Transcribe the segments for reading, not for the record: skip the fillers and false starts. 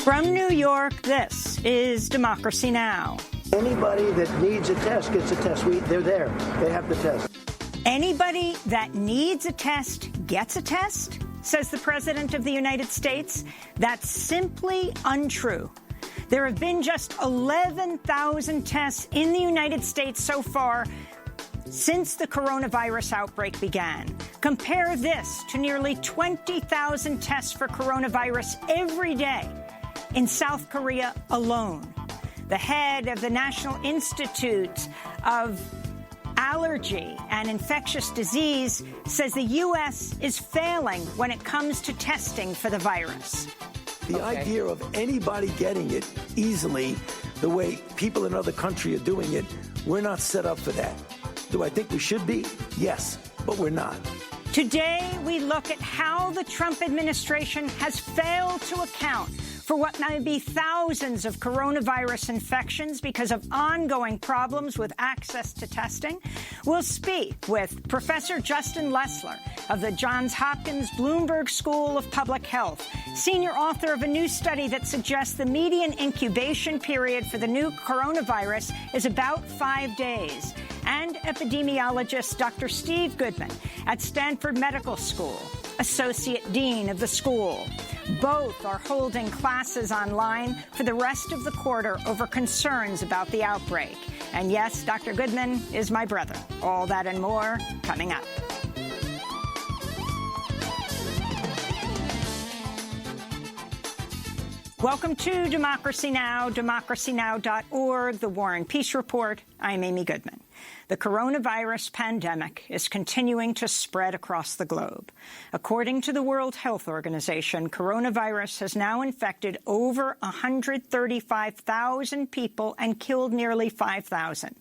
From New York, this is Democracy Now! Anybody that needs a test gets a test. They're there. They have the test. Anybody that needs a test gets a test, says the President of the United States. That's simply untrue. There have been just 11,000 tests in the United States so far since the coronavirus outbreak began. Compare this to nearly 20,000 tests for coronavirus every day in South Korea alone. The head of the National Institute of Allergy and Infectious Disease says the U.S. is failing when it comes to testing for the virus. The idea of anybody getting it easily, the way people in other countries are doing it, we're not set up for that. Do I think we should be? Yes, but we're not. Today, we look at how the Trump administration has failed to account for what may be thousands of coronavirus infections because of ongoing problems with access to testing. We'll speak with Professor Justin Lessler of the Johns Hopkins Bloomberg School of Public Health, senior author of a new study that suggests the median incubation period for the new coronavirus is about 5 days, and epidemiologist Dr. Steve Goodman at Stanford Medical School, associate dean of the school. Both are holding classes online for the rest of the quarter over concerns about the outbreak. And yes, Dr. Goodman is my brother. All that and more coming up. Welcome to Democracy Now!, democracynow.org, the War and Peace Report. I'm Amy Goodman. The coronavirus pandemic is continuing to spread across the globe. According to the World Health Organization, coronavirus has now infected over 135,000 people and killed nearly 5,000.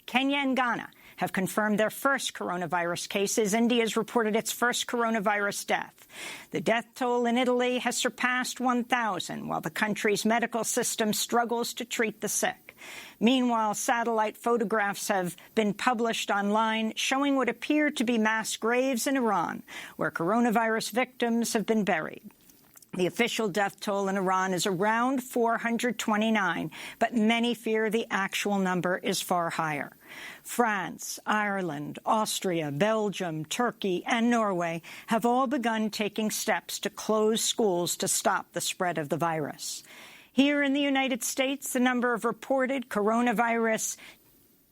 Kenya and Ghana have confirmed their first coronavirus cases. India has reported its first coronavirus death. The death toll in Italy has surpassed 1,000, while the country's medical system struggles to treat the sick. Meanwhile, satellite photographs have been published online showing what appear to be mass graves in Iran, where coronavirus victims have been buried. The official death toll in Iran is around 429, but many fear the actual number is far higher. France, Ireland, Austria, Belgium, Turkey, and Norway have all begun taking steps to close schools to stop the spread of the virus. Here in the United States, the number of reported coronavirus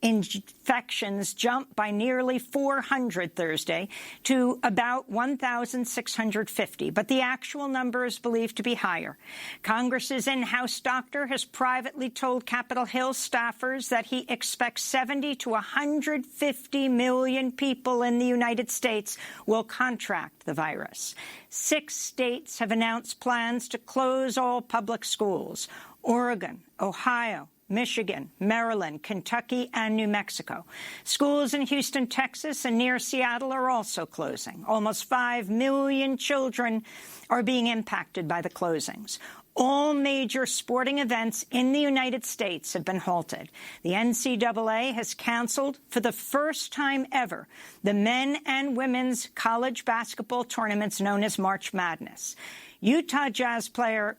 infections jumped by nearly 400 Thursday to about 1,650, but the actual number is believed to be higher. Congress's in-house doctor has privately told Capitol Hill staffers that he expects 70 to 150 million people in the United States will contract the virus. 6 states have announced plans to close all public schools: Oregon, Ohio, Michigan, Maryland, Kentucky, and New Mexico. Schools in Houston, Texas, and near Seattle are also closing. Almost 5 million children are being impacted by the closings. All major sporting events in the United States have been halted. The NCAA has canceled, for the first time ever, the men and women's college basketball tournaments known as March Madness. Utah Jazz player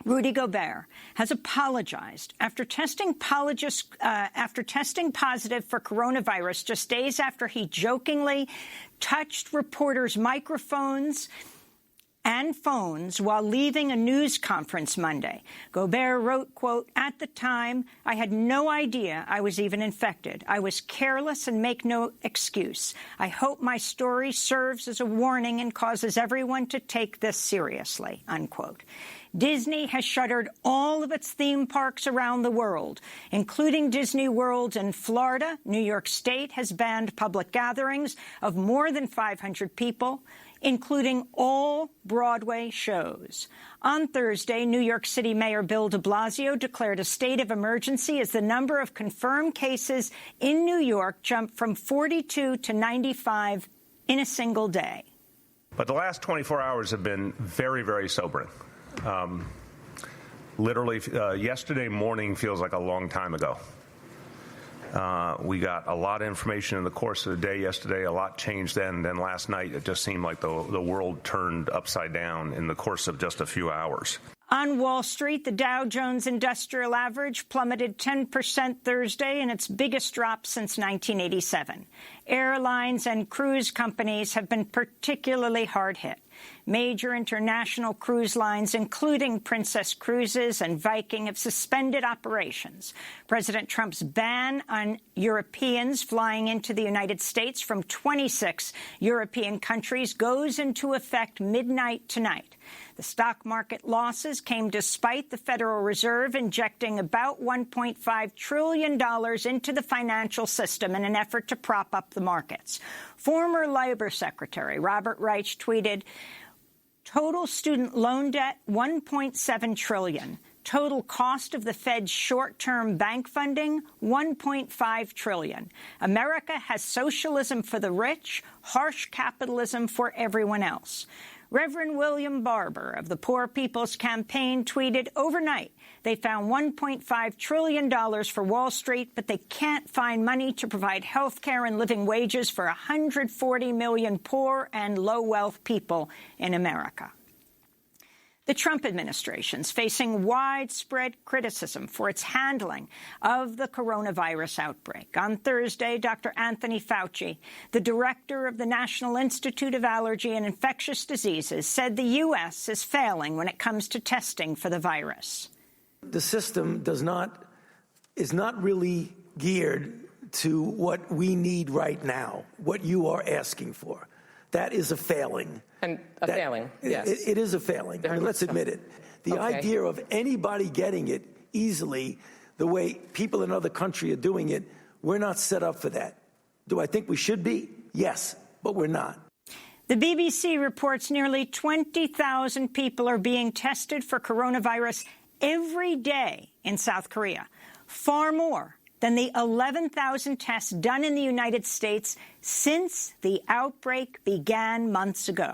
Rudy Gobert has apologized after testing positive for coronavirus just days after he jokingly touched reporters' microphones and phones while leaving a news conference Monday. Gobert wrote, quote, "At the time, I had no idea I was even infected. I was careless and make no excuse. I hope my story serves as a warning and causes everyone to take this seriously," unquote. Disney has shuttered all of its theme parks around the world, including Disney World in Florida. New York State has banned public gatherings of more than 500 people, including all Broadway shows. On Thursday, New York City Mayor Bill de Blasio declared a state of emergency as the number of confirmed cases in New York jumped from 42 to 95 in a single day. But the last 24 hours have been very, very sobering. Literally, yesterday morning feels like a long time ago. We got a lot of information in the course of the day yesterday. A lot changed then. Then last night, it just seemed like the world turned upside down in the course of just a few hours. On Wall Street, the Dow Jones Industrial Average plummeted 10% Thursday in its biggest drop since 1987. Airlines and cruise companies have been particularly hard hit. Major international cruise lines, including Princess Cruises and Viking, have suspended operations. President Trump's ban on Europeans flying into the United States from 26 European countries goes into effect midnight tonight. The stock market losses came despite the Federal Reserve injecting about $1.5 trillion into the financial system in an effort to prop up the markets. Former Labor Secretary Robert Reich tweeted, total student loan debt, $1.7 trillion. Total cost of the Fed's short-term bank funding, $1.5 trillion. America has socialism for the rich, harsh capitalism for everyone else. Reverend William Barber of the Poor People's Campaign tweeted, overnight, they found $1.5 trillion for Wall Street, but they can't find money to provide health care and living wages for 140 million poor and low-wealth people in America. The Trump administration is facing widespread criticism for its handling of the coronavirus outbreak. On Thursday, Dr. Anthony Fauci, the director of the National Institute of Allergy and Infectious Diseases, said the U.S. is failing when it comes to testing for the virus. The system is not really geared to what we need right now, what you are asking for. That is a failing. And failing, yes. It is a failing. I mean, let's admit it. The idea of anybody getting it easily, the way people in other countries are doing it, we're not set up for that. Do I think we should be? Yes, but we're not. The BBC reports nearly 20,000 people are being tested for coronavirus every day in South Korea, far more than the 11,000 tests done in the United States since the outbreak began months ago.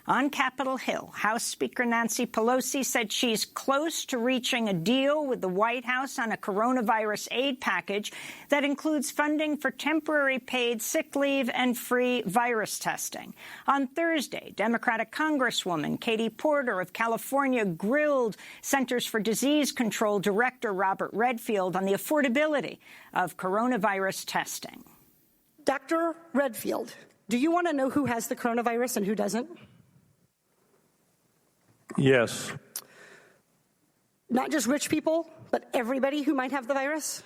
On Capitol Hill, House Speaker Nancy Pelosi said she's close to reaching a deal with the White House on a coronavirus aid package that includes funding for temporary paid sick leave and free virus testing. On Thursday, Democratic Congresswoman Katie Porter of California grilled Centers for Disease Control Director Robert Redfield on the affordability of coronavirus testing. Dr. Redfield, do you want to know who has the coronavirus and who doesn't? Yes. Not just rich people, but everybody who might have the virus?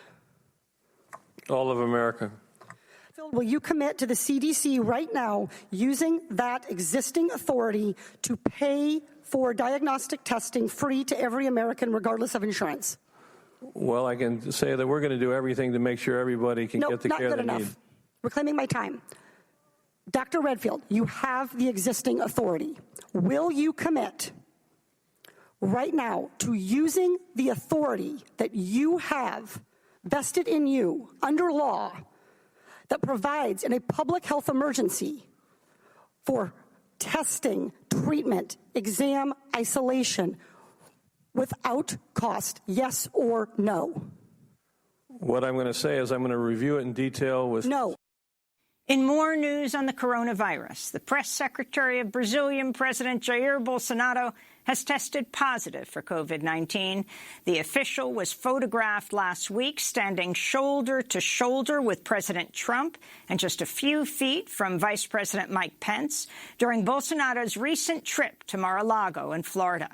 All of America. Will you commit to the CDC right now using that existing authority to pay for diagnostic testing free to every American regardless of insurance? Well, I can say that we're going to do everything to make sure everybody can get the care they need. Not good enough. Reclaiming my time. Dr. Redfield, you have the existing authority. Will you commit right now to using the authority that you have vested in you under law that provides in a public health emergency for testing, treatment, exam, isolation without cost, yes or no? What I'm going to say is I'm going to review it in detail with... No. In more news on the coronavirus, the press secretary of Brazilian President Jair Bolsonaro has tested positive for COVID-19. The official was photographed last week standing shoulder to shoulder with President Trump and just a few feet from Vice President Mike Pence during Bolsonaro's recent trip to Mar-a-Lago in Florida.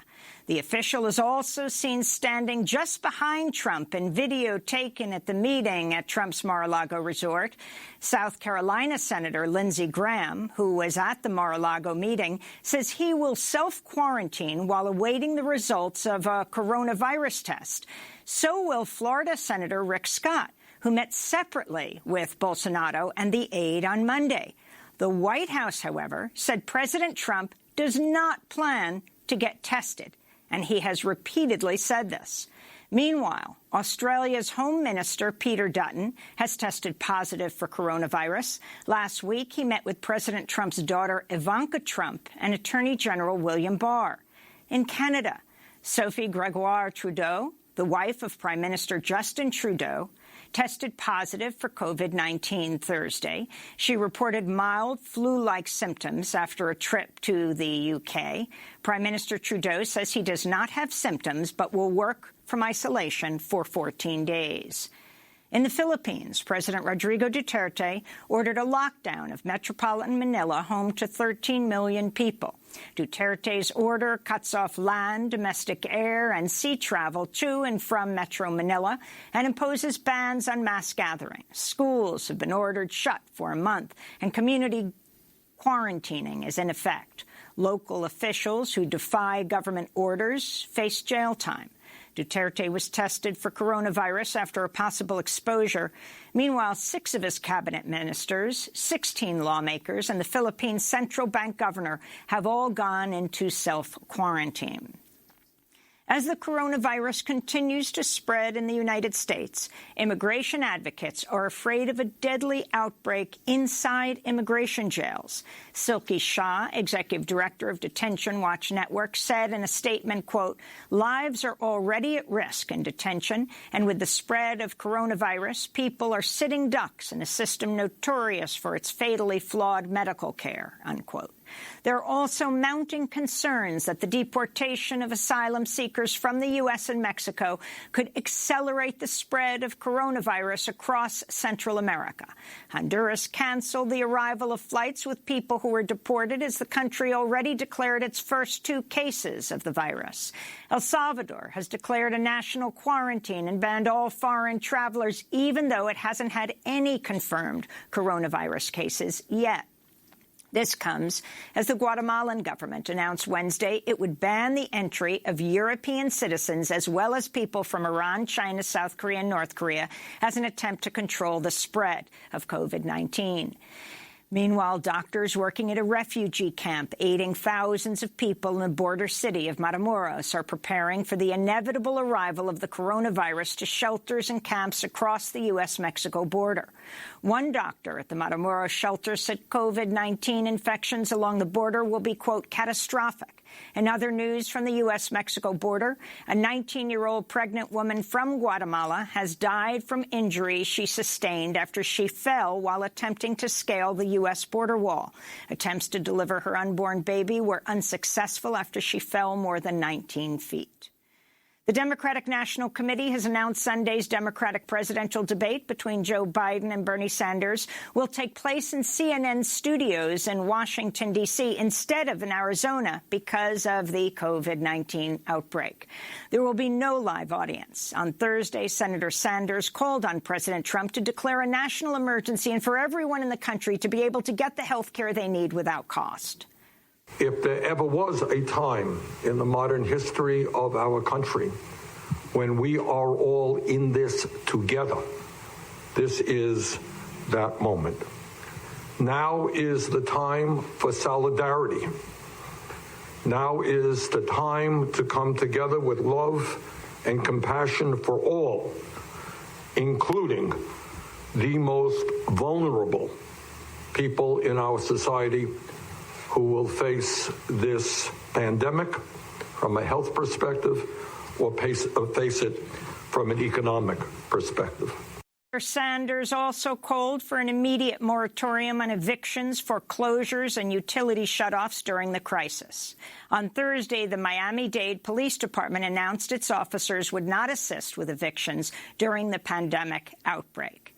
The official is also seen standing just behind Trump in video taken at the meeting at Trump's Mar-a-Lago resort. South Carolina Senator Lindsey Graham, who was at the Mar-a-Lago meeting, says he will self-quarantine while awaiting the results of a coronavirus test. So will Florida Senator Rick Scott, who met separately with Bolsonaro and the aide on Monday. The White House, however, said President Trump does not plan to get tested, and he has repeatedly said this. Meanwhile, Australia's Home Minister, Peter Dutton, has tested positive for coronavirus. Last week, he met with President Trump's daughter, Ivanka Trump, and Attorney General William Barr. In Canada, Sophie Gregoire Trudeau, the wife of Prime Minister Justin Trudeau, tested positive for COVID-19 Thursday. She reported mild flu-like symptoms after a trip to the UK. Prime Minister Trudeau says he does not have symptoms but will work from isolation for 14 days. In the Philippines, President Rodrigo Duterte ordered a lockdown of metropolitan Manila, home to 13 million people. Duterte's order cuts off land, domestic air, and sea travel to and from Metro Manila and imposes bans on mass gatherings. Schools have been ordered shut for a month, and community quarantining is in effect. Local officials who defy government orders face jail time. Duterte was tested for coronavirus after a possible exposure. Meanwhile, 6 of his cabinet ministers, 16 lawmakers, and the Philippine Central Bank governor have all gone into self-quarantine. As the coronavirus continues to spread in the United States, immigration advocates are afraid of a deadly outbreak inside immigration jails. Silky Shah, executive director of Detention Watch Network, said in a statement, quote, "Lives are already at risk in detention, and with the spread of coronavirus, people are sitting ducks in a system notorious for its fatally flawed medical care," unquote. There are also mounting concerns that the deportation of asylum seekers from the U.S. and Mexico could accelerate the spread of coronavirus across Central America. Honduras canceled the arrival of flights with people who were deported as the country already declared its first 2 cases of the virus. El Salvador has declared a national quarantine and banned all foreign travelers, even though it hasn't had any confirmed coronavirus cases yet. This comes as the Guatemalan government announced Wednesday it would ban the entry of European citizens as well as people from Iran, China, South Korea, and North Korea as an attempt to control the spread of COVID-19. Meanwhile, doctors working at a refugee camp aiding thousands of people in the border city of Matamoros are preparing for the inevitable arrival of the coronavirus to shelters and camps across the U.S.-Mexico border. One doctor at the Matamoros shelter said COVID-19 infections along the border will be, quote, catastrophic. In other news from the U.S.-Mexico border, a 19-year-old pregnant woman from Guatemala has died from injuries she sustained after she fell while attempting to scale the U.S. border wall. Attempts to deliver her unborn baby were unsuccessful after she fell more than 19 feet. The Democratic National Committee has announced Sunday's Democratic presidential debate between Joe Biden and Bernie Sanders will take place in CNN studios in Washington, D.C., instead of in Arizona because of the COVID-19 outbreak. There will be no live audience. On Thursday, Senator Sanders called on President Trump to declare a national emergency and for everyone in the country to be able to get the health care they need without cost. If there ever was a time in the modern history of our country when we are all in this together, this is that moment. Now is the time for solidarity. Now is the time to come together with love and compassion for all, including the most vulnerable people in our society who will face this pandemic from a health perspective or face it from an economic perspective. Sanders also called for an immediate moratorium on evictions, foreclosures, and utility shutoffs during the crisis. On Thursday, the Miami-Dade Police Department announced its officers would not assist with evictions during the pandemic outbreak.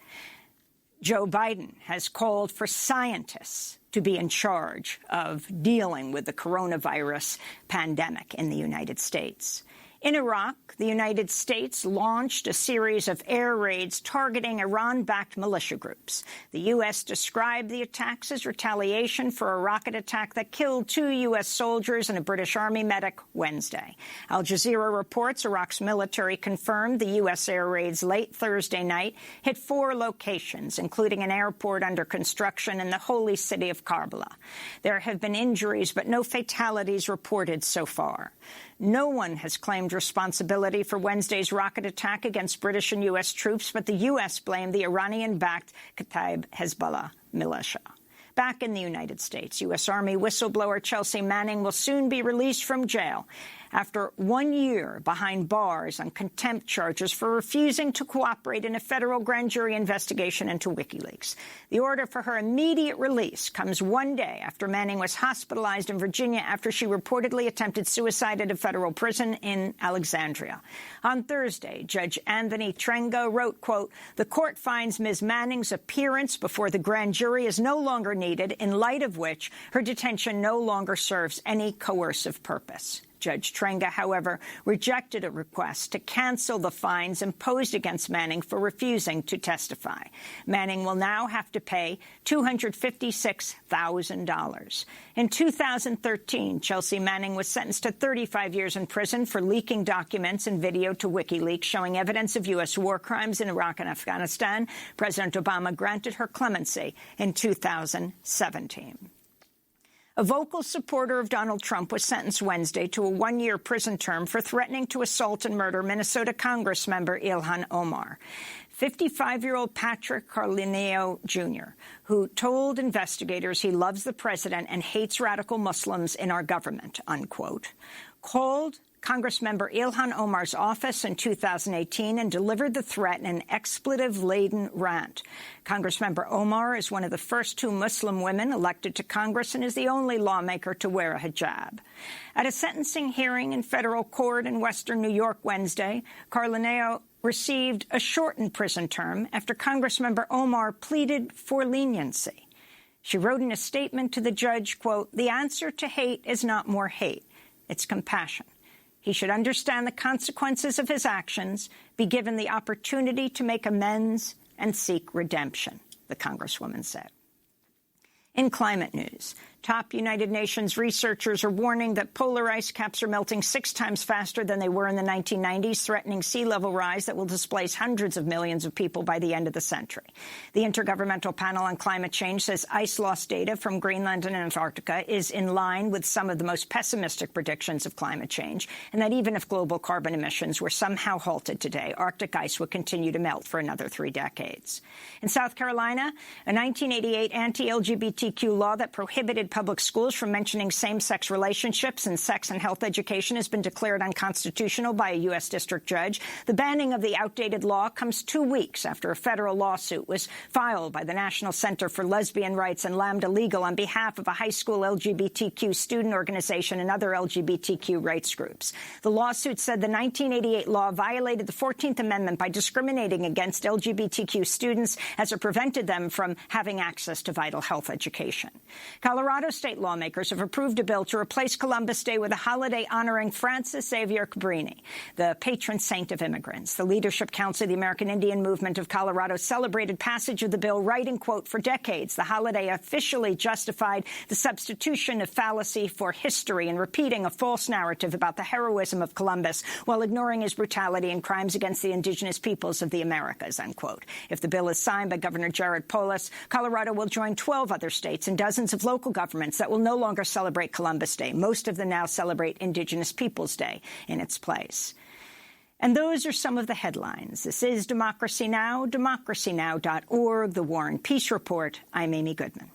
Joe Biden has called for scientists to be in charge of dealing with the coronavirus pandemic in the United States. In Iraq, the United States launched a series of air raids targeting Iran-backed militia groups. The U.S. described the attacks as retaliation for a rocket attack that killed 2 U.S. soldiers and a British Army medic Wednesday. Al Jazeera reports Iraq's military confirmed the U.S. air raids late Thursday night hit 4 locations, including an airport under construction in the holy city of Karbala. There have been injuries, but no fatalities reported so far. No one has claimed responsibility for Wednesday's rocket attack against British and U.S. troops, but the U.S. blamed the Iranian-backed Kataib Hezbollah militia. Back in the United States, U.S. Army whistleblower Chelsea Manning will soon be released from jail after 1 year behind bars on contempt charges for refusing to cooperate in a federal grand jury investigation into WikiLeaks. The order for her immediate release comes 1 day after Manning was hospitalized in Virginia after she reportedly attempted suicide at a federal prison in Alexandria. On Thursday, Judge Anthony Trenga wrote, quote, "The court finds Ms. Manning's appearance before the grand jury is no longer needed, in light of which her detention no longer serves any coercive purpose." Judge Trenga, however, rejected a request to cancel the fines imposed against Manning for refusing to testify. Manning will now have to pay $256,000. In 2013, Chelsea Manning was sentenced to 35 years in prison for leaking documents and video to WikiLeaks showing evidence of U.S. war crimes in Iraq and Afghanistan. President Obama granted her clemency in 2017. A vocal supporter of Donald Trump was sentenced Wednesday to a 1-year prison term for threatening to assault and murder Minnesota Congressmember Ilhan Omar. 55-year-old Patrick Carlineo Jr., who told investigators he loves the president and hates radical Muslims in our government, unquote, called Congressmember Ilhan Omar's office in 2018 and delivered the threat in an expletive-laden rant. Congressmember Omar is one of the first 2 Muslim women elected to Congress and is the only lawmaker to wear a hijab. At a sentencing hearing in federal court in western New York Wednesday, Carlineo received a shortened prison term after Congressmember Omar pleaded for leniency. She wrote in a statement to the judge, quote, "The answer to hate is not more hate, it's compassion. He should understand the consequences of his actions, be given the opportunity to make amends, and seek redemption," the Congresswoman said. In climate news, top United Nations researchers are warning that polar ice caps are melting 6 times faster than they were in the 1990s, threatening sea level rise that will displace hundreds of millions of people by the end of the century. The Intergovernmental Panel on Climate Change says ice loss data from Greenland and Antarctica is in line with some of the most pessimistic predictions of climate change, and that even if global carbon emissions were somehow halted today, Arctic ice would continue to melt for another 3 decades. In South Carolina, a 1988 anti-LGBTQ law that prohibited public schools from mentioning same-sex relationships and sex and health education has been declared unconstitutional by a U.S. district judge. The banning of the outdated law comes 2 weeks after a federal lawsuit was filed by the National Center for Lesbian Rights and Lambda Legal on behalf of a high school LGBTQ student organization and other LGBTQ rights groups. The lawsuit said the 1988 law violated the 14th Amendment by discriminating against LGBTQ students as it prevented them from having access to vital health education. Colorado state lawmakers have approved a bill to replace Columbus Day with a holiday honoring Francis Xavier Cabrini, the patron saint of immigrants. The Leadership Council of the American Indian Movement of Colorado celebrated passage of the bill, writing, quote, "For decades, the holiday officially justified the substitution of fallacy for history and repeating a false narrative about the heroism of Columbus while ignoring his brutality and crimes against the indigenous peoples of the Americas," unquote. If the bill is signed by Governor Jared Polis, Colorado will join 12 other states and dozens of local governments that will no longer celebrate Columbus Day. Most of them now celebrate Indigenous Peoples Day in its place. And those are some of the headlines. This is Democracy Now!, democracynow.org, The War and Peace Report. I'm Amy Goodman.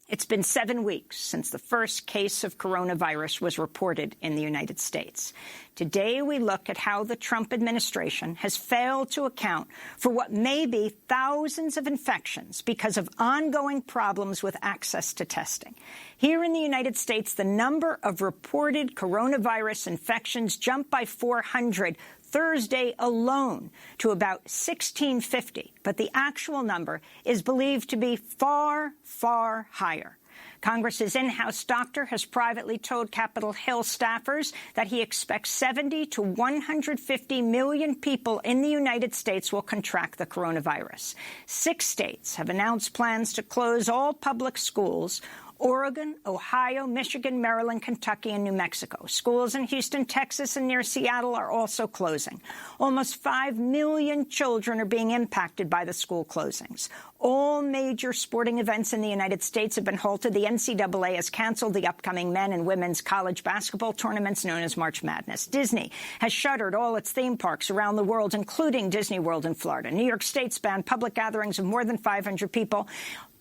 It's been 7 weeks since the first case of coronavirus was reported in the United States. Today, we look at how the Trump administration has failed to account for what may be thousands of infections because of ongoing problems with access to testing. Here in the United States, the number of reported coronavirus infections jumped by 400 Thursday alone to about 1,650, but the actual number is believed to be far, far higher. Congress's in-house doctor has privately told Capitol Hill staffers that he expects 70 to 150 million people in the United States will contract the coronavirus. 6 states have announced plans to close all public schools: Oregon, Ohio, Michigan, Maryland, Kentucky, and New Mexico. Schools in Houston, Texas, and near Seattle are also closing. Almost 5 million children are being impacted by the school closings. All major sporting events in the United States have been halted. The NCAA has canceled the upcoming men and women's college basketball tournaments known as March Madness. Disney has shuttered all its theme parks around the world, including Disney World in Florida. New York State's banned public gatherings of more than 500 people.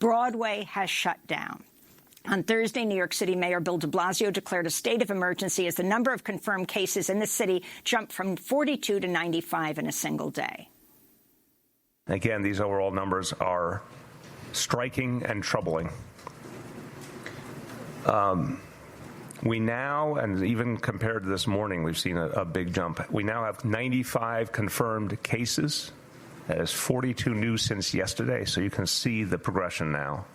Broadway has shut down. On Thursday, New York City Mayor Bill de Blasio declared a state of emergency as the number of confirmed cases in the city jumped from 42 to 95 in a single day. Again, these overall numbers are striking and troubling. We now, and even compared to this morning, we've seen a big jump. We now have 95 confirmed cases. That is 42 new since yesterday, so you can see the progression now.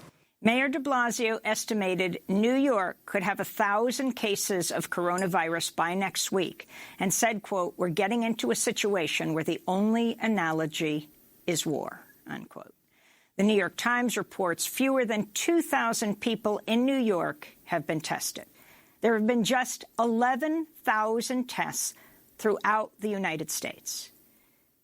Mayor de Blasio estimated New York could have 1,000 cases of coronavirus by next week and said, quote, "We're getting into a situation where the only analogy is war," unquote. The New York Times reports fewer than 2,000 people in New York have been tested. There have been just 11,000 tests throughout the United States.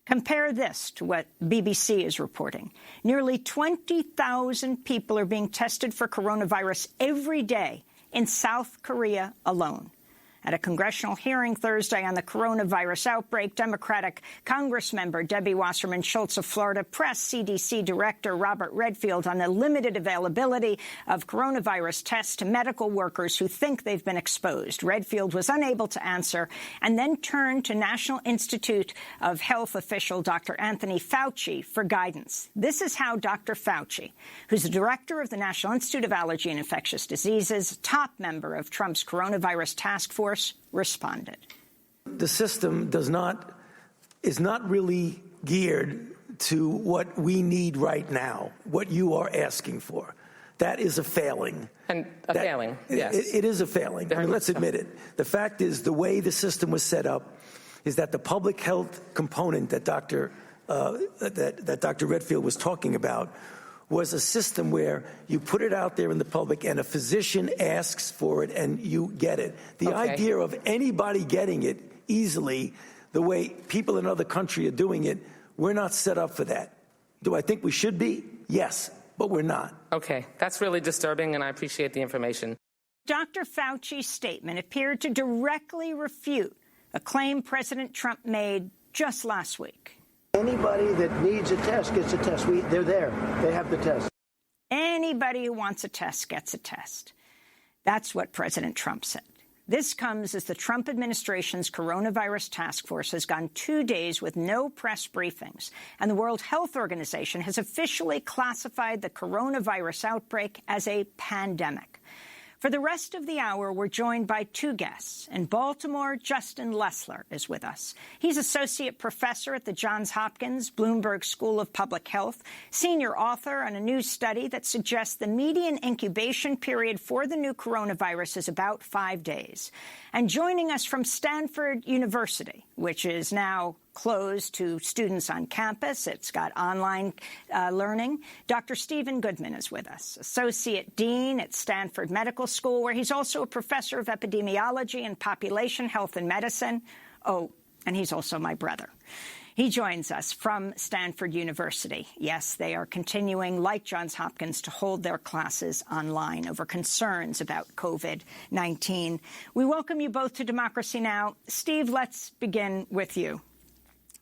Compare this to what BBC is reporting. Nearly 20,000 people are being tested for coronavirus every day in South Korea alone. At a congressional hearing Thursday on the coronavirus outbreak, Democratic Congressmember Debbie Wasserman Schultz of Florida pressed CDC Director Robert Redfield on the limited availability of coronavirus tests to medical workers who think they've been exposed. Redfield was unable to answer and then turned to National Institute of Health official Dr. Anthony Fauci for guidance. This is how Dr. Fauci, who's the director of the National Institute of Allergy and Infectious Diseases, top member of Trump's coronavirus task force, responded. The system is not really geared to what we need right now, what you are asking for. That is a failing. And failing, yes. It is a failing. I mean, let's admit it. The fact is, the way the system was set up is that the public health component that Dr. Redfield was talking about was a system where you put it out there in the public and a physician asks for it and you get it. The idea of anybody getting it easily, the way people in other countries are doing it, we're not set up for that. Do I think we should be? Yes, but we're not. Okay, that's really disturbing, and I appreciate the information. Dr. Fauci's statement appeared to directly refute a claim President Trump made just last week. Anybody that needs a test gets a test. They're there. They have the test. Anybody who wants a test gets a test. That's what President Trump said. This comes as the Trump administration's coronavirus task force has gone 2 days with no press briefings, and the World Health Organization has officially classified the coronavirus outbreak as a pandemic. For the rest of the hour, we're joined by two guests. In Baltimore, Justin Lessler is with us. He's associate professor at the Johns Hopkins Bloomberg School of Public Health, senior author on a new study that suggests the median incubation period for the new coronavirus is about 5 days. And joining us from Stanford University, which is now closed to students on campus. It's got online learning. Dr. Stephen Goodman is with us, Associate Dean at Stanford Medical School, where he's also a professor of epidemiology and population health and medicine. Oh, and he's also my brother. He joins us from Stanford University. Yes, they are continuing, like Johns Hopkins, to hold their classes online over concerns about COVID-19. We welcome you both to Democracy Now! Steve, let's begin with you.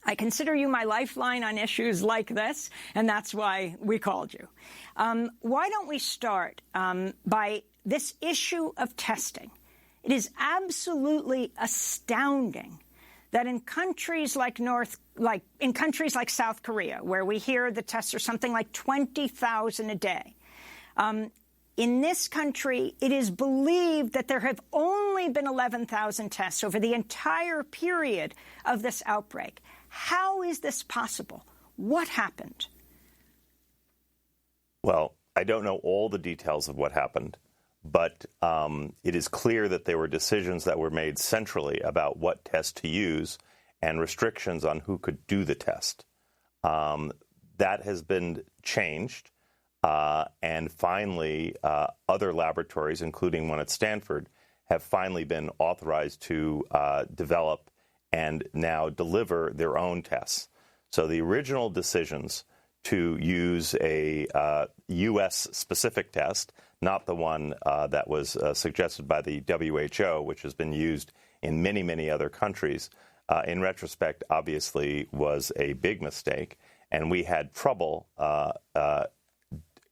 I consider you my lifeline on issues like this, and that's why we called you. Why don't we start by this issue of testing? It is absolutely astounding that in countries like South Korea, where we hear the tests are something like 20,000 a day, in this country, it is believed that there have only been 11,000 tests over the entire period of this outbreak. How is this possible? What happened? Well, I don't know all the details of what happened, but it is clear that there were decisions that were made centrally about what test to use and restrictions on who could do the test. That has been changed. And finally, other laboratories, including one at Stanford, have finally been authorized to develop and now deliver their own tests. So the original decisions to use a U.S.-specific test, not the one that was suggested by the WHO, which has been used in many, many other countries, in retrospect, obviously was a big mistake. And we had trouble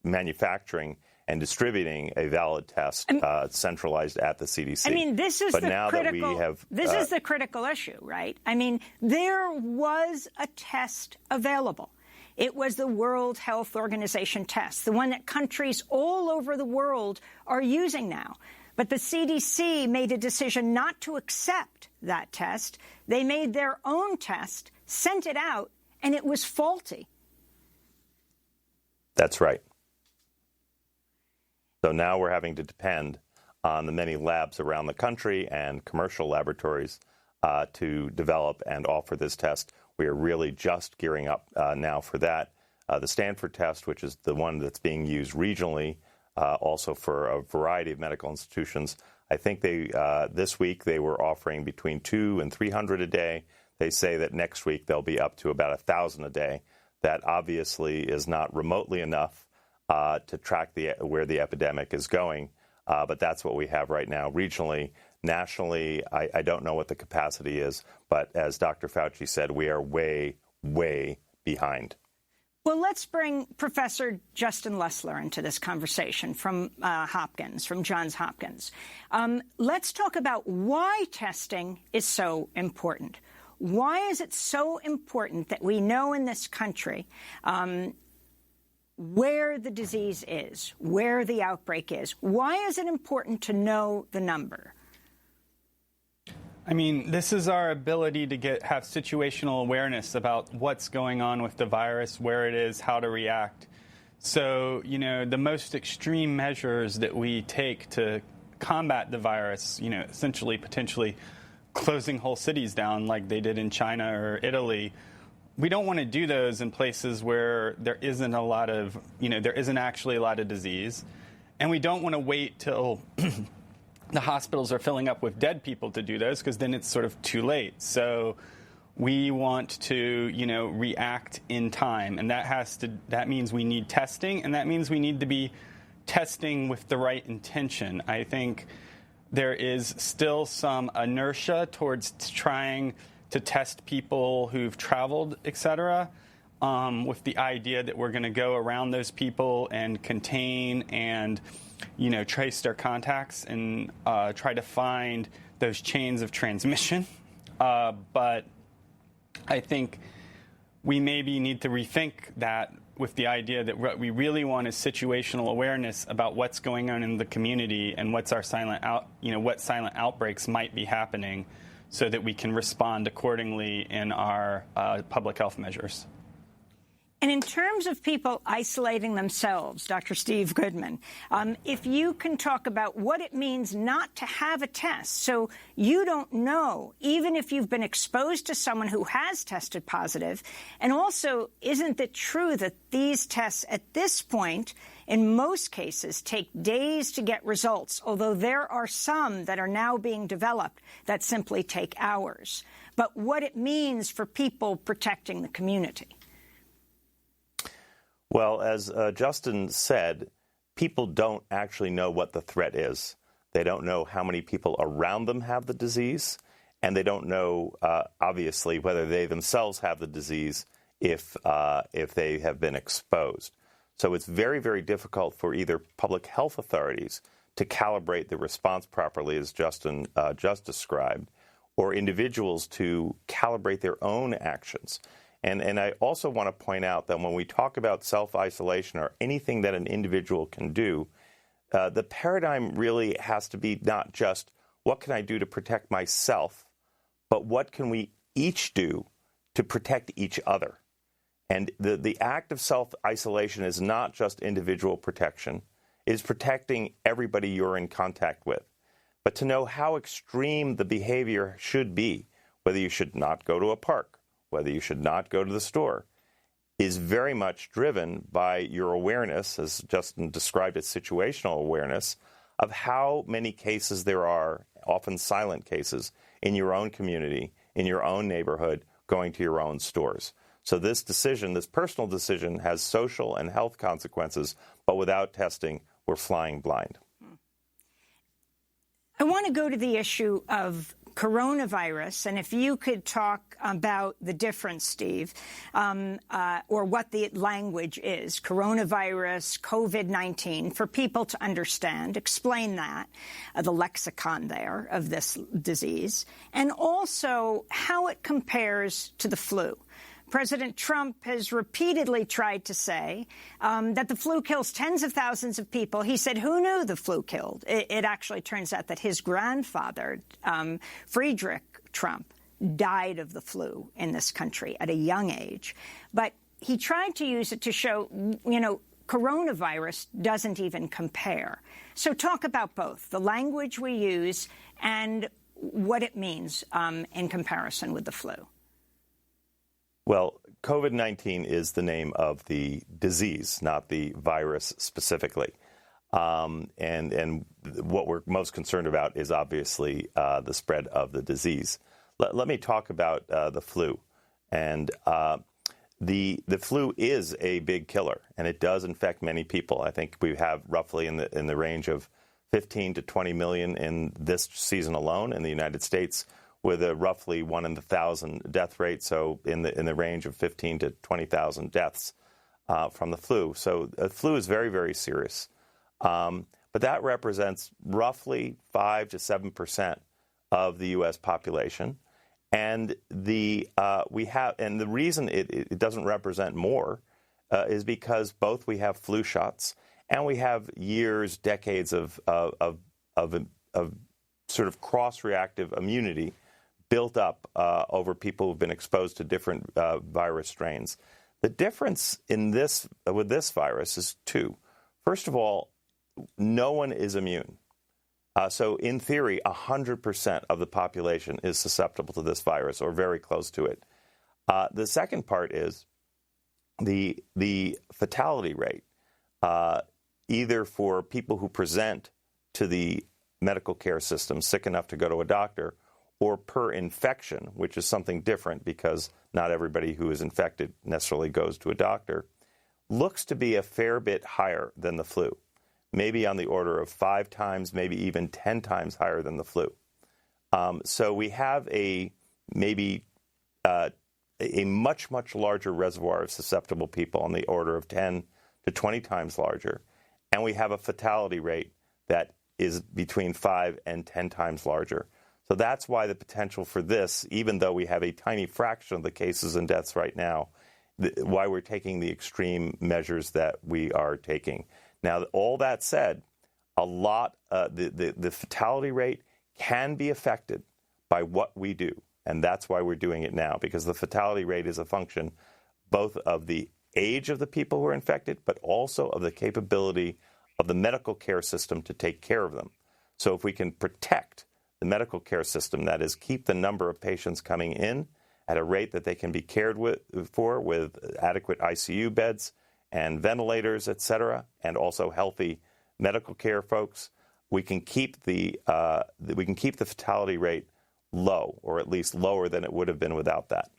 manufacturing and distributing a valid test centralized at the CDC. I mean, this is but the now critical. That we have, this is the critical issue, right? I mean, there was a test available. It was the World Health Organization test, the one that countries all over the world are using now. But the CDC made a decision not to accept that test. They made their own test, sent it out, and it was faulty. That's right. So now we're having to depend on the many labs around the country and commercial laboratories to develop and offer this test. We are really just gearing up now for that. The Stanford test, which is the one that's being used regionally, also for a variety of medical institutions. I think this week they were offering between 200 and 300 a day. They say that next week they'll be up to about 1,000 a day. That obviously is not remotely enough to track where the epidemic is going, but that's what we have right now regionally. Nationally, I don't know what the capacity is, but as Dr. Fauci said, we are way, way behind. Well, let's bring Professor Justin Lessler into this conversation from Johns Hopkins. Let's talk about why testing is so important. Why is it so important that we know in this country where the disease is, where the outbreak is? Why is it important to know the number? I mean, this is our ability to have situational awareness about what's going on with the virus, where it is, how to react. So, the most extreme measures that we take to combat the virus, essentially potentially closing whole cities down like they did in China or Italy, we don't want to do those in places where there isn't actually a lot of disease. And we don't want to wait till the hospitals are filling up with dead people to do those, because then it's sort of too late. So we want to, react in time, and that means we need testing, and that means we need to be testing with the right intention. I think there is still some inertia towards trying to test people who've traveled, et cetera, with the idea that we're going to go around those people and contain and trace their contacts and try to find those chains of transmission. But I think we maybe need to rethink that with the idea that what we really want is situational awareness about what's going on in the community and what silent outbreaks might be happening, so that we can respond accordingly in our public health measures. And in terms of people isolating themselves, Dr. Steve Goodman, if you can talk about what it means not to have a test, so you don't know, even if you've been exposed to someone who has tested positive, and also, isn't it true that these tests at this point, in most cases, take days to get results, although there are some that are now being developed that simply take hours, but what it means for people protecting the community? Well, as Justin said, people don't actually know what the threat is. They don't know how many people around them have the disease, and they don't know, obviously, whether they themselves have the disease if they have been exposed. So it's very, very difficult for either public health authorities to calibrate the response properly, as Justin just described, or individuals to calibrate their own actions. And I also want to point out that when we talk about self-isolation or anything that an individual can do, the paradigm really has to be not just what can I do to protect myself, but what can we each do to protect each other. And the act of self-isolation is not just individual protection. It is protecting everybody you're in contact with. But to know how extreme the behavior should be, whether you should not go to a park, whether you should not go to the store, is very much driven by your awareness, as Justin described it, situational awareness, of how many cases there are, often silent cases, in your own community, in your own neighborhood, going to your own stores. So this decision, this personal decision, has social and health consequences, but without testing, we're flying blind. I want to go to the issue of coronavirus, and if you could talk about the difference, Steve, or what the language is, coronavirus, COVID-19, for people to understand, explain that, the lexicon there of this disease, and also how it compares to the flu. President Trump has repeatedly tried to say that the flu kills tens of thousands of people. He said, who knew the flu killed? It actually turns out that his grandfather, Friedrich Trump, died of the flu in this country at a young age. But he tried to use it to show, coronavirus doesn't even compare. So talk about both, the language we use and what it means in comparison with the flu. Well, COVID-19 is the name of the disease, not the virus specifically. And what we're most concerned about is obviously the spread of the disease. Let me talk about the flu. And the flu is a big killer, and it does infect many people. I think we have roughly in the range of 15 to 20 million in this season alone in the United States, with a roughly 1 in 1,000 death rate, so in the range of 15 to 20,000 deaths from the flu. So the flu is very, very serious. But that represents roughly 5 to 7% of the U.S. population. And the reason it doesn't represent more is because both we have flu shots and we have years, decades of sort of cross-reactive immunity built up over people who've been exposed to different virus strains. The difference with this virus is two. First of all, no one is immune. So in theory, 100% of the population is susceptible to this virus or very close to it. The second part is the fatality rate, either for people who present to the medical care system sick enough to go to a doctor, or per infection, which is something different because not everybody who is infected necessarily goes to a doctor, looks to be a fair bit higher than the flu, maybe on the order of 5 times, maybe even 10 times higher than the flu. So we have a much, much larger reservoir of susceptible people on the order of 10 to 20 times larger, and we have a fatality rate that is between 5 and 10 times larger. So that's why the potential for this, even though we have a tiny fraction of the cases and deaths right now, why we're taking the extreme measures that we are taking. Now, all that said, the fatality rate can be affected by what we do, and that's why we're doing it now, because the fatality rate is a function both of the age of the people who are infected, but also of the capability of the medical care system to take care of them. So if we can protect the medical care system, that is, keep the number of patients coming in at a rate that they can be cared for with adequate ICU beds and ventilators, et cetera, and also healthy medical care folks, we can keep the fatality rate low, or at least lower than it would have been without that.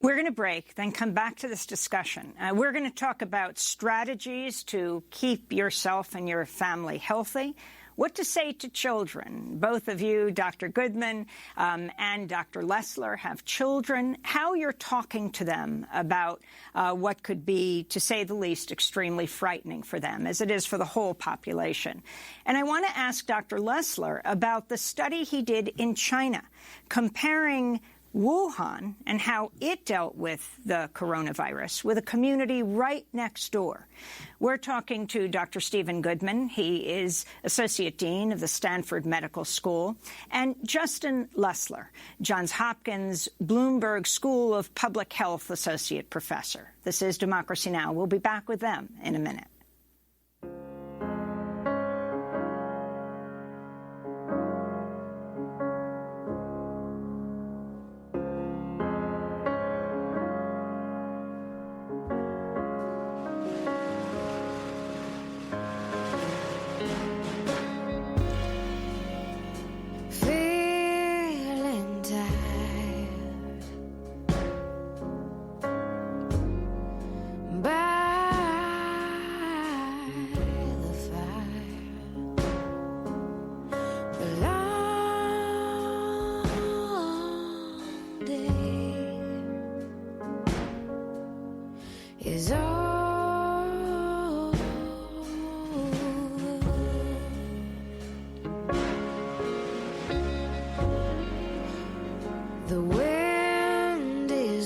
We're going to break, then come back to this discussion. We're going to talk about strategies to keep yourself and your family healthy. What to say to children. Both of you, Dr. Goodman and Dr. Lessler, have children. How you're talking to them about what could be, to say the least, extremely frightening for them, as it is for the whole population. And I want to ask Dr. Lessler about the study he did in China, comparing Wuhan and how it dealt with the coronavirus with a community right next door. We're talking to Dr. Stephen Goodman. He is Associate Dean of the Stanford Medical School, and Justin Lessler, Johns Hopkins Bloomberg School of Public Health Associate Professor. This is Democracy Now! We'll be back with them in a minute.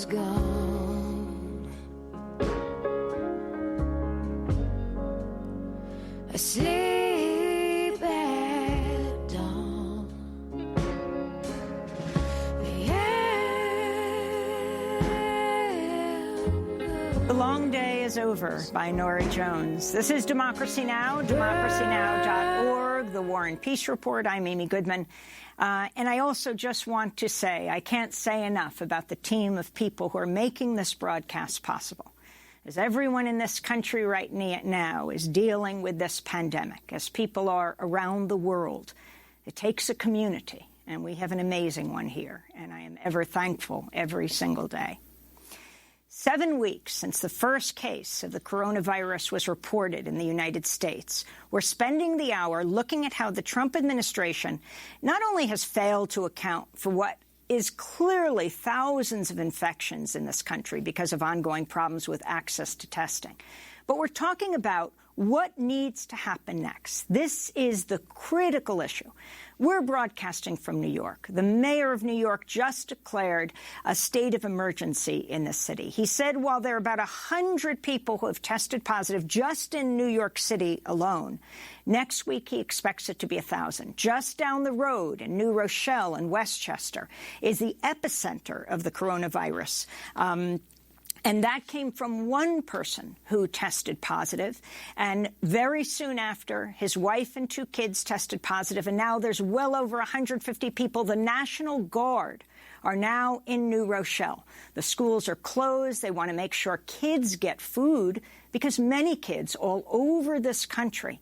is gone. Asleep at dawn. The Long Day is Over by Norah Jones. This is Democracy Now!, democracynow.org, the War and Peace Report. I'm Amy Goodman. And I also just want to say, I can't say enough about the team of people who are making this broadcast possible. As everyone in this country right now is dealing with this pandemic, as people are around the world, it takes a community, and we have an amazing one here, and I am ever thankful every single day. 7 weeks since the first case of the coronavirus was reported in the United States, we're spending the hour looking at how the Trump administration not only has failed to account for what is clearly thousands of infections in this country because of ongoing problems with access to testing, but we're talking about what needs to happen next. This is the critical issue. We're broadcasting from New York. The mayor of New York just declared a state of emergency in the city. He said while there are about 100 people who have tested positive just in New York City alone, next week he expects it to be 1,000. Just down the road in New Rochelle and Westchester is the epicenter of the coronavirus. And that came from one person who tested positive. And very soon after, his wife and 2 kids tested positive. And now there's well over 150 people. The National Guard are now in New Rochelle. The schools are closed. They want to make sure kids get food because many kids all over this country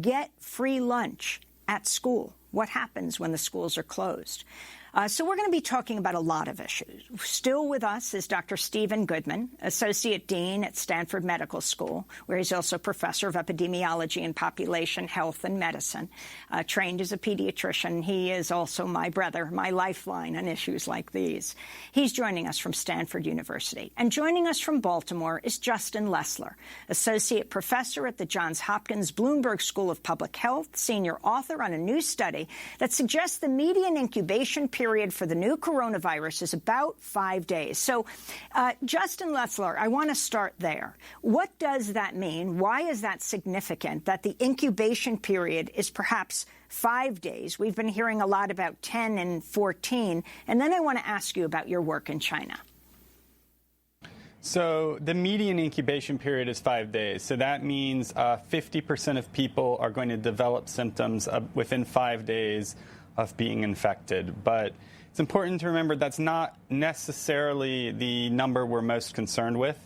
get free lunch at school. What happens when the schools are closed? So we're going to be talking about a lot of issues. Still with us is Dr. Stephen Goodman, Associate Dean at Stanford Medical School, where he's also Professor of Epidemiology and Population Health and Medicine, trained as a pediatrician. He is also my brother, my lifeline on issues like these. He's joining us from Stanford University. And joining us from Baltimore is Justin Lessler, Associate Professor at the Johns Hopkins Bloomberg School of Public Health, senior author on a new study that suggests the median incubation period for the new coronavirus is about 5 days. So, Justin Lessler, I want to start there. What does that mean? Why is that significant that the incubation period is perhaps 5 days? We've been hearing a lot about 10 and 14. And then I want to ask you about your work in China. So the median incubation period is 5 days. So that means 50% of people are going to develop symptoms within 5 days of being infected. But it's important to remember that's not necessarily the number we're most concerned with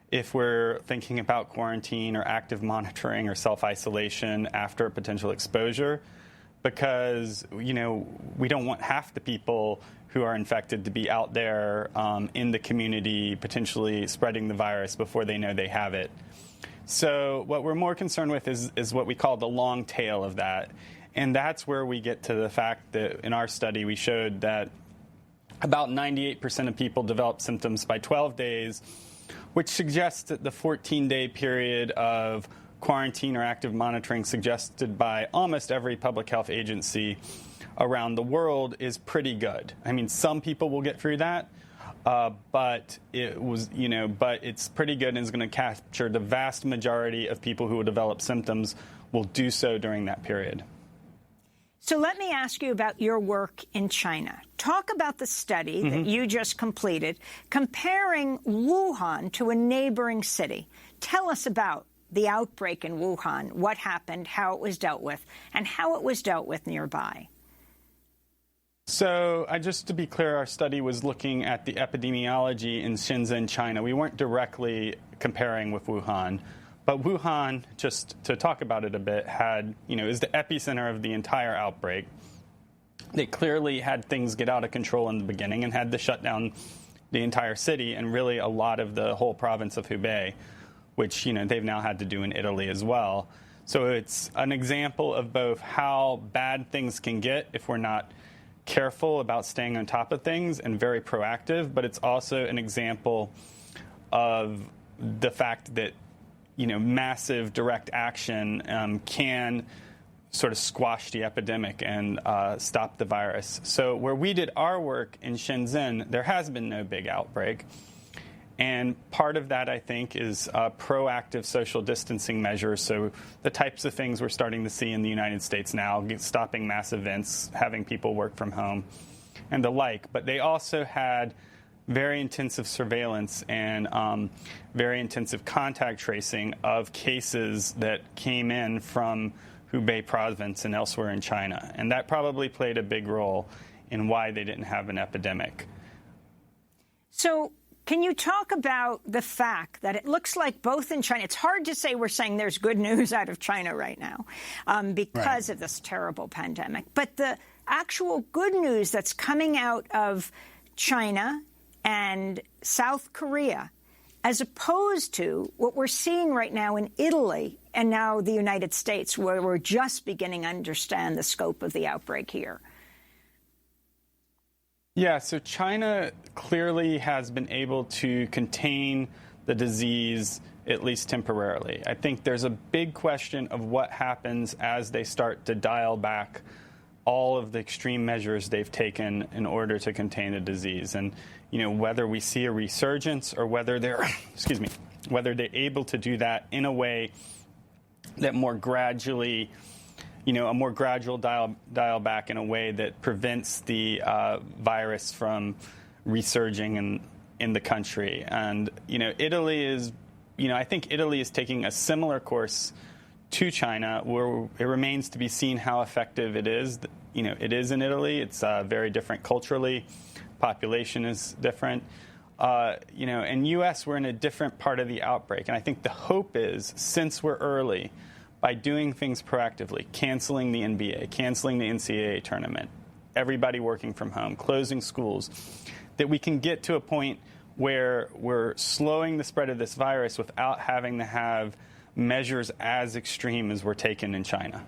if we're thinking about quarantine or active monitoring or self-isolation after a potential exposure, because, you know, we don't want half the people who are infected to be out there in the community potentially spreading the virus before they know they have it. So what we're more concerned with is what we call the long tail of that. And that's where we get to the fact that in our study we showed that about 98% of people develop symptoms by 12 days, which suggests that the 14-day period of quarantine or active monitoring suggested by almost every public health agency around the world is pretty good. I mean, some people will get through that, but it's pretty good and is going to capture the vast majority of people who will develop symptoms will do so during that period. So let me ask you about your work in China. Talk about the study that you just completed, comparing Wuhan to a neighboring city. Tell us about the outbreak in Wuhan, what happened, how it was dealt with, and how it was dealt with nearby. So just to be clear, our study was looking at the epidemiology in Shenzhen, China. We weren't directly comparing with Wuhan. But Wuhan, just to talk about it a bit, is the epicenter of the entire outbreak. They clearly had things get out of control in the beginning and had to shut down the entire city and really a lot of the whole province of Hubei, which, they've now had to do in Italy as well. So it's an example of both how bad things can get if we're not careful about staying on top of things and very proactive, but it's also an example of the fact that massive direct action can sort of squash the epidemic and stop the virus. So where we did our work in Shenzhen, there has been no big outbreak. And part of that, I think, is proactive social distancing measures. So the types of things we're starting to see in the United States now, stopping mass events, having people work from home, and the like. But they also had very intensive surveillance and very intensive contact tracing of cases that came in from Hubei province and elsewhere in China. And that probably played a big role in why they didn't have an epidemic. So can you talk about the fact that it looks like both in China, it's hard to say we're saying there's good news out of China right now because of this terrible pandemic, but the actual good news that's coming out of China and South Korea, as opposed to what we're seeing right now in Italy and now the United States, where we're just beginning to understand the scope of the outbreak here. Yeah, so China clearly has been able to contain the disease, at least temporarily. I think there's a big question of what happens as they start to dial back all of the extreme measures they've taken in order to contain the disease. And, you know, whether we see a resurgence or whether they're, whether they're able to do that in a way that more gradually, you know, a more gradual dial back in a way that prevents the virus from resurging in the country. And, you know, Italy is, you know, I think Italy is taking a similar course to China, where it remains to be seen how effective it is. You know, it is in Italy. It's very different culturally. Population is different. You know, in U.S., we're in a different part of the outbreak. And I think the hope is, since we're early, by doing things proactively, canceling the NBA, canceling the NCAA tournament, everybody working from home, closing schools, that we can get to a point where we're slowing the spread of this virus without having to have measures as extreme as were taken in China.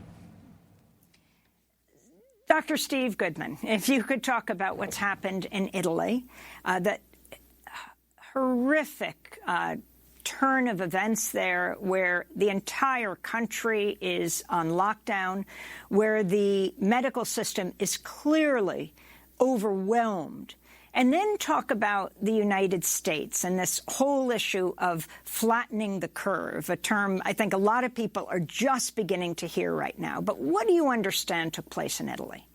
Dr. Steve Goodman, if you could talk about what's happened in Italy, that horrific turn of events there, where the entire country is on lockdown, where the medical system is clearly overwhelmed. And then talk about the United States and this whole issue of flattening the curve, a term I think a lot of people are just beginning to hear right now. But what do you understand took place in Italy?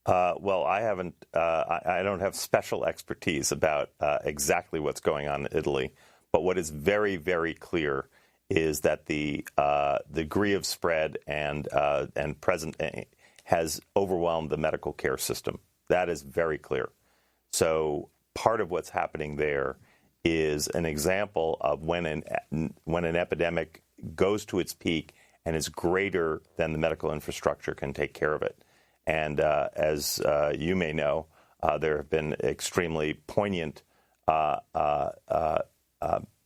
Well, I haven't. I don't have special expertise about exactly what's going on in Italy. But what is very, very clear is that the degree of spread and present has overwhelmed the medical care system. That is very clear. So part of what's happening there is an example of when an epidemic goes to its peak and is greater than the medical infrastructure can take care of it. And as you may know, there have been extremely poignant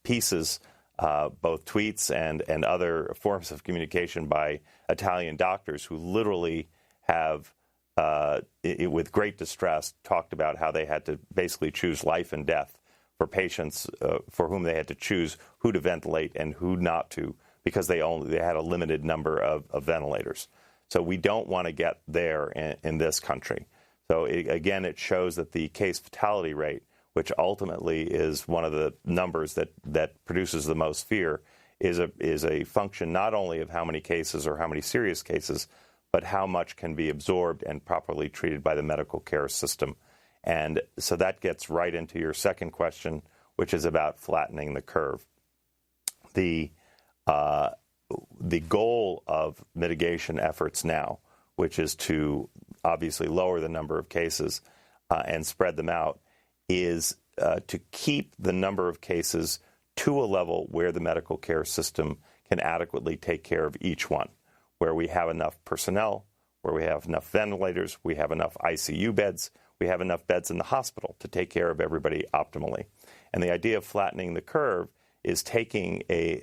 pieces, both tweets and other forms of communication by Italian doctors who literally have, with great distress, talked about how they had to basically choose life and death for patients for whom they had to choose who to ventilate and who not to, because they had a limited number of ventilators. So we don't want to get there in this country. So again, it shows that the case fatality rate, which ultimately is one of the numbers that produces the most fear, is a function not only of how many cases or how many serious cases, but how much can be absorbed and properly treated by the medical care system. And so that gets right into your second question, which is about flattening the curve. The goal of mitigation efforts now, which is to obviously lower the number of cases and spread them out, is to keep the number of cases to a level where the medical care system can adequately take care of each one, where we have enough personnel, where we have enough ventilators, we have enough ICU beds, we have enough beds in the hospital to take care of everybody optimally. And the idea of flattening the curve is taking a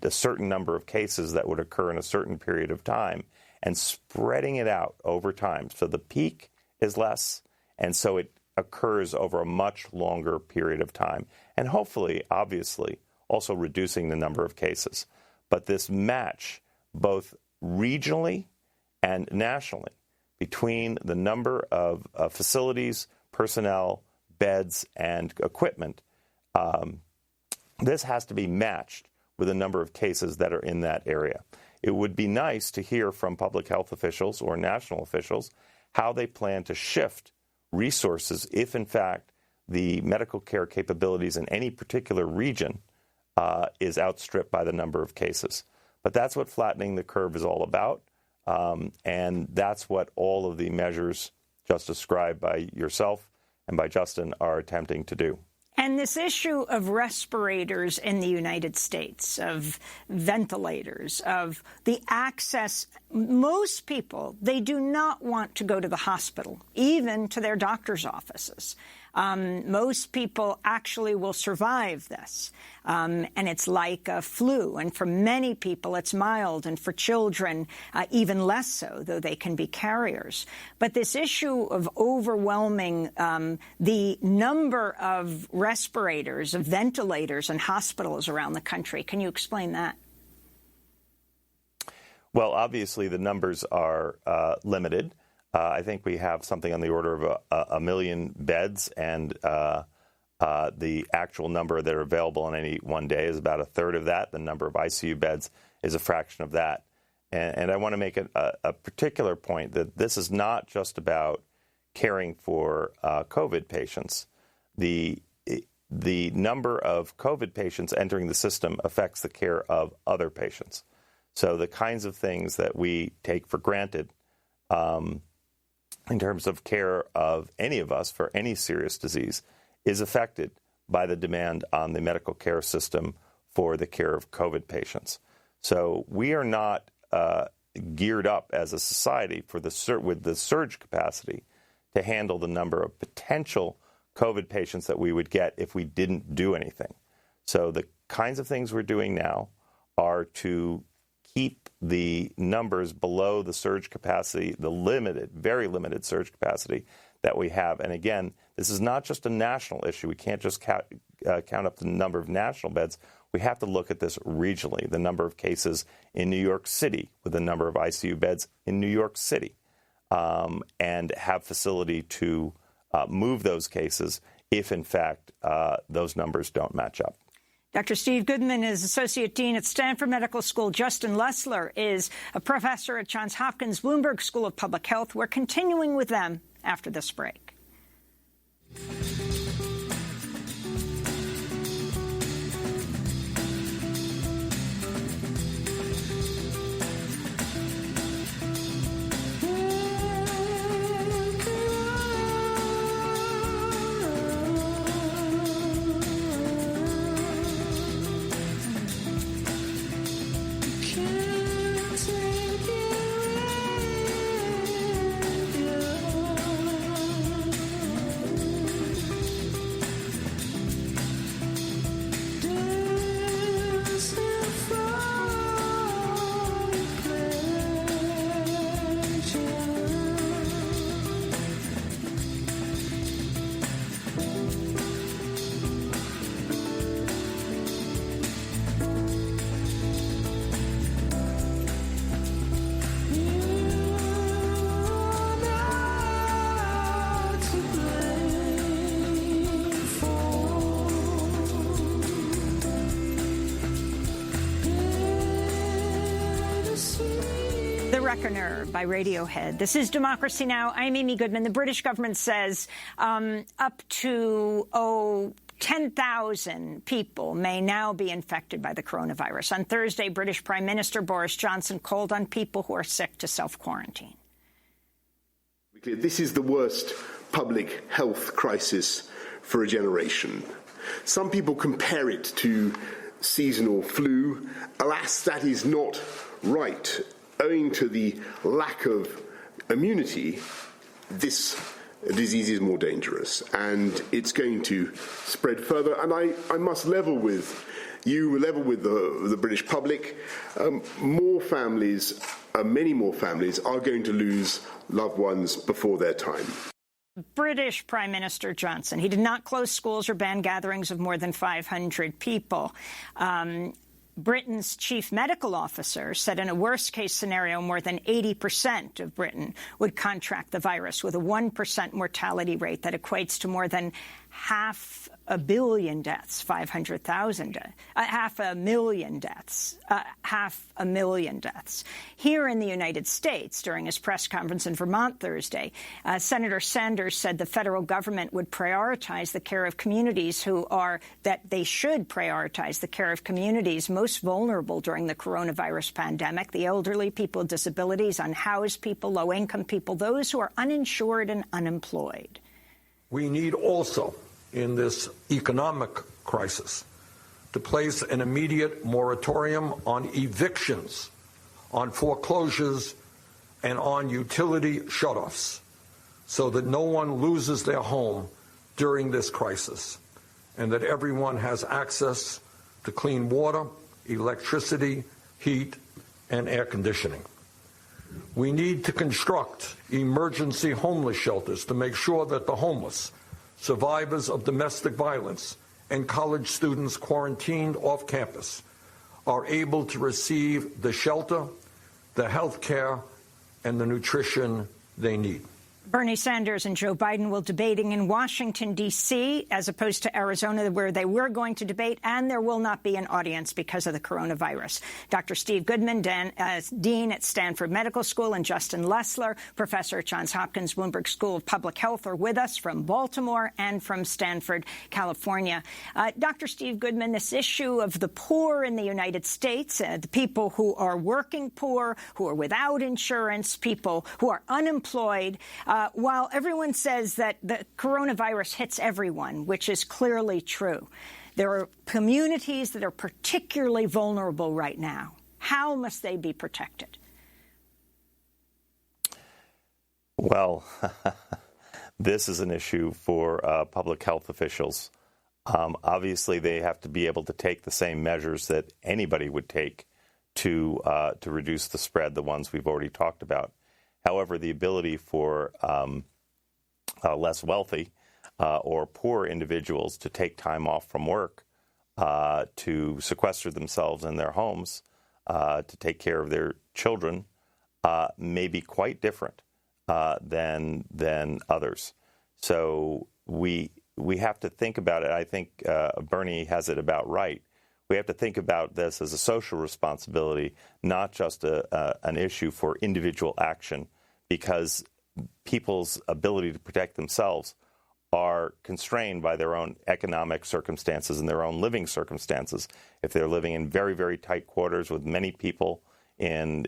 certain number of cases that would occur in a certain period of time and spreading it out over time. So the peak is less, and so it occurs over a much longer period of time. And hopefully, obviously, also reducing the number of cases. But this match both regionally and nationally, between the number of facilities, personnel, beds, and equipment. This has to be matched with the number of cases that are in that area. It would be nice to hear from public health officials or national officials how they plan to shift resources if, in fact, the medical care capabilities in any particular region is outstripped by the number of cases. But that's what flattening the curve is all about, and that's what all of the measures just described by yourself and by Justin are attempting to do. And this issue of respirators in the United States, of ventilators, of the access, most people, they do not want to go to the hospital, even to their doctor's offices. Most people actually will survive this. And it's like a flu. And for many people, it's mild. And for children, even less so, though they can be carriers. But this issue of overwhelming the number of respirators, of ventilators in hospitals around the country, can you explain that? Well, obviously, the numbers are limited. I think we have something on the order of a million beds, and the actual number that are available on any one day is about a third of that. The number of ICU beds is a fraction of that. And I want to make a particular point that this is not just about caring for COVID patients. The number of COVID patients entering the system affects the care of other patients. So the kinds of things that we take for granted in terms of care of any of us for any serious disease is affected by the demand on the medical care system for the care of COVID patients. So we are not geared up as a society for with the surge capacity to handle the number of potential COVID patients that we would get if we didn't do anything. So the kinds of things we're doing now are to keep the numbers below the surge capacity, the limited, very limited surge capacity that we have. And again, this is not just a national issue. We can't just count up the number of national beds. We have to look at this regionally, the number of cases in New York City with the number of ICU beds in New York City, and have facility to move those cases if, in fact, those numbers don't match up. Dr. Steve Goodman is Associate Dean at Stanford Medical School. Justin Lessler is a professor at Johns Hopkins Bloomberg School of Public Health. We're continuing with them after this break. Reckoner by Radiohead. This is Democracy Now! I'm Amy Goodman. The British government says up to 10,000 people may now be infected by the coronavirus. On Thursday, British Prime Minister Boris Johnson called on people who are sick to self-quarantine. This is the worst public health crisis for a generation. Some people compare it to seasonal flu. Alas, that is not right. Owing to the lack of immunity, this disease is more dangerous, and it's going to spread further. And I must level with you, level with the British public. More families, many more families, are going to lose loved ones before their time. British Prime Minister Johnson. He did not close schools or ban gatherings of more than 500 people. Britain's chief medical officer said in a worst-case scenario, more than 80% of Britain would contract the virus with a 1% mortality rate that equates to more than 500 million deaths, 500,000, 500,000 deaths, 500,000 deaths. Here in the United States, during his press conference in Vermont Thursday, Senator Sanders said the federal government would prioritize the care of communities that they should prioritize the care of communities most vulnerable during the coronavirus pandemic, the elderly, people with disabilities, unhoused people, low-income people, those who are uninsured and unemployed. We need also, in this economic crisis, to place an immediate moratorium on evictions, on foreclosures, and on utility shutoffs, so that no one loses their home during this crisis, and that everyone has access to clean water, electricity, heat, and air conditioning. We need to construct emergency homeless shelters to make sure that the homeless, survivors of domestic violence, and college students quarantined off campus are able to receive the shelter, the health care, and the nutrition they need. Bernie Sanders and Joe Biden will be debating in Washington, D.C., as opposed to Arizona, where they were going to debate, and there will not be an audience because of the coronavirus. Dr. Steve Goodman, Dean at Stanford Medical School, and Justin Lessler, professor at Johns Hopkins Bloomberg School of Public Health, are with us from Baltimore and from Stanford, California. Dr. Steve Goodman, this issue of the poor in the United States, the people who are working poor, who are without insurance, people who are unemployed, while everyone says that the coronavirus hits everyone, which is clearly true, there are communities that are particularly vulnerable right now. How must they be protected? Well, this is an issue for public health officials. Obviously, they have to be able to take the same measures that anybody would take to reduce the spread, the ones we've already talked about. However, the ability for less wealthy or poor individuals to take time off from work, to sequester themselves in their homes, to take care of their children, may be quite different than others. So we have to think about it. I think Bernie has it about right. We have to think about this as a social responsibility, not just an issue for individual action, because people's ability to protect themselves are constrained by their own economic circumstances and their own living circumstances. If they're living in very, very tight quarters with many people in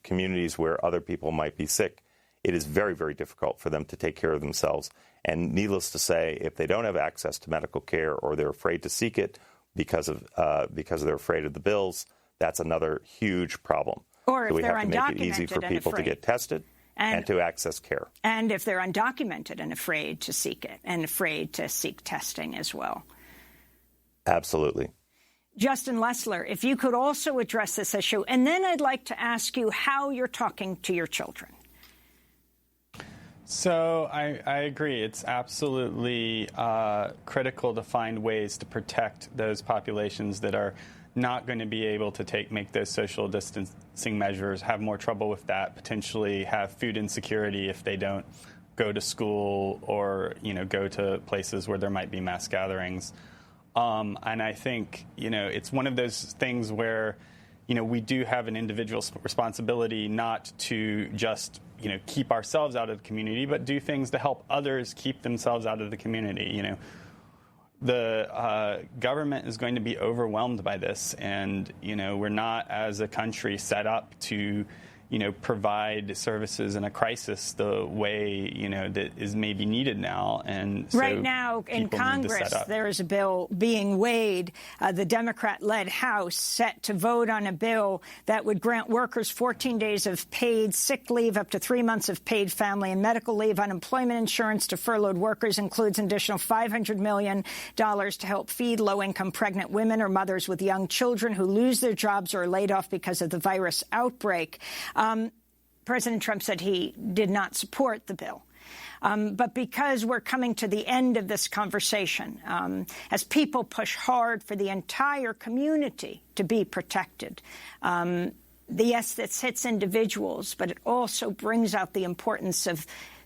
communities where other people might be sick, it is very, very difficult for them to take care of themselves. And needless to say, if they don't have access to medical care or they're afraid to seek it because they're afraid of the bills, that's another huge problem. Or if so we they're have to undocumented make it easy for people to get tested and to access care. And if they're undocumented and afraid to seek it, and afraid to seek testing as well. Absolutely. Justin Lessler, if you could also address this issue, and then I'd like to ask you how you're talking to your children. So I agree. It's absolutely critical to find ways to protect those populations that are not going to be able to make those social distancing measures, have more trouble with that, potentially have food insecurity if they don't go to school or, go to places where there might be mass gatherings. And I think, it's one of those things where, we do have an individual responsibility not to just, keep ourselves out of the community, but do things to help others keep themselves out of the community. The government is going to be overwhelmed by this, and we're not, as a country, set up to provide services in a crisis the way that is maybe needed now. And so right now in Congress, there is a bill being weighed, the Democrat-led House, set to vote on a bill that would grant workers 14 days of paid sick leave, up to 3 months of paid family and medical leave. Unemployment insurance to furloughed workers includes an additional $500 million to help feed low-income pregnant women or mothers with young children who lose their jobs or are laid off because of the virus outbreak. President Trump said he did not support the bill. But because we're coming to the end of this conversation, as people push hard for the entire community to be protected, yes, this hits individuals, but it also brings out the importance of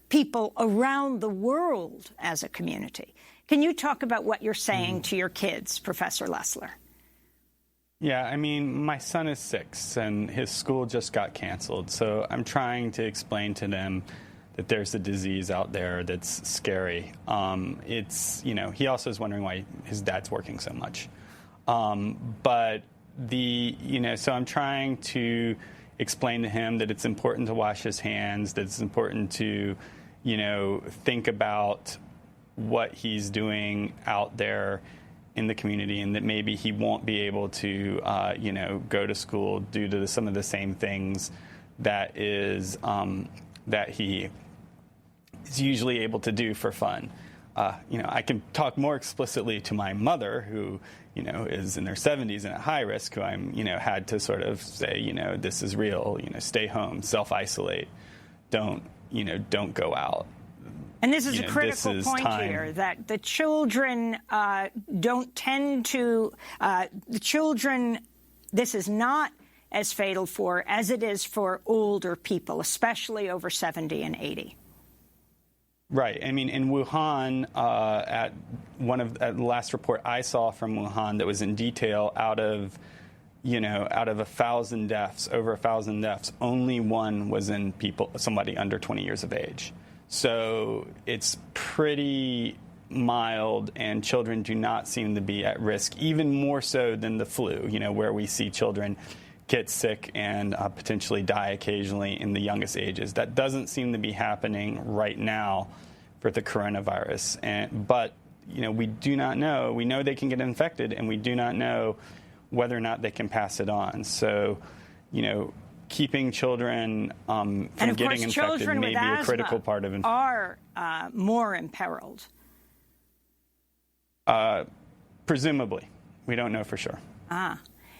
people around the world as a community. Can you talk about what you're saying to your kids, Professor Lessler? Yeah, I mean, my son is 6, and his school just got canceled. So I'm trying to explain to them that there's a disease out there that's scary. He also is wondering why his dad's working so much. So I'm trying to explain to him that it's important to wash his hands, that it's important to, think about what he's doing out there in the community, and that maybe he won't be able to, go to school due to some of the same things that he is usually able to do for fun. I can talk more explicitly to my mother, who, is in their 70s and at high risk, who I'm, had to sort of say, this is real, stay home, self-isolate, don't go out. And this is a critical point here, that the children don't tend to, this is not as fatal for as it is for older people, especially over 70 and 80. Right. I mean, in Wuhan, at the last report I saw from Wuhan that was in detail, out of 1,000 deaths, over 1,000 deaths, only one was in somebody under 20 years of age. So it's pretty mild, and children do not seem to be at risk, even more so than the flu, where we see children get sick and potentially die occasionally in the youngest ages. That doesn't seem to be happening right now for the coronavirus. But we do not know. We know they can get infected, and we do not know whether or not they can pass it on. So, keeping children from getting infected may be a critical part of it. Are more imperiled. Presumably. We don't know for sure.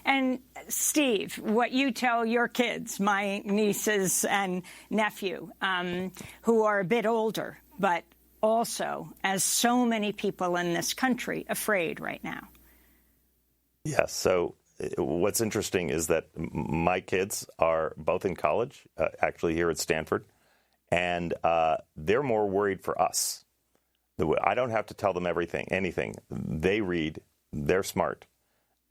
And Steve, what you tell your kids, my nieces and nephew, who are a bit older, but also, as so many people in this country, afraid right now. Yes. So what's interesting is that my kids are both in college, actually here at Stanford, and they're more worried for us. I don't have to tell them anything. They read, they're smart,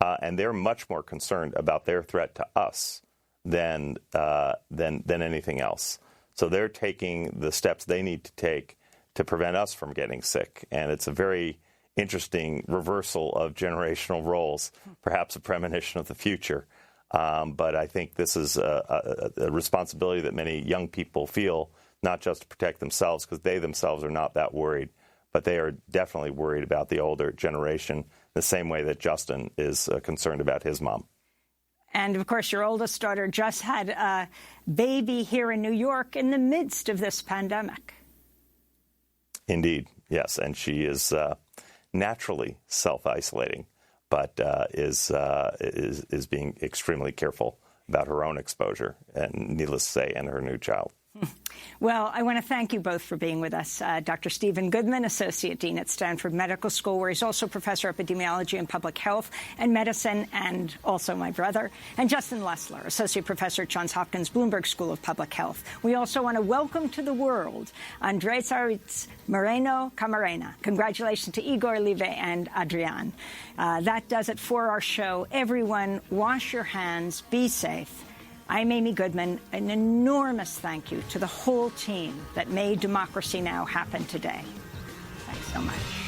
and they're much more concerned about their threat to us than anything else. So they're taking the steps they need to take to prevent us from getting sick, and it's a very interesting reversal of generational roles, perhaps a premonition of the future. But I think this is a responsibility that many young people feel, not just to protect themselves, because they themselves are not that worried, but they are definitely worried about the older generation, the same way that Justin is concerned about his mom. And, of course, your oldest daughter just had a baby here in New York in the midst of this pandemic. Indeed, yes. And she is naturally self-isolating, but is being extremely careful about her own exposure, and needless to say, and her new child. Well, I want to thank you both for being with us. Dr. Stephen Goodman, Associate Dean at Stanford Medical School, where he's also Professor of Epidemiology and Public Health and Medicine, and also my brother. And Justin Lessler, Associate Professor at Johns Hopkins Bloomberg School of Public Health. We also want to welcome to the world Andres Aritz Moreno Camarena. Congratulations to Igor Live and Adrian. That does it for our show. Everyone, wash your hands, be safe. I'm Amy Goodman. An enormous thank you to the whole team that made Democracy Now! Happen today. Thanks so much.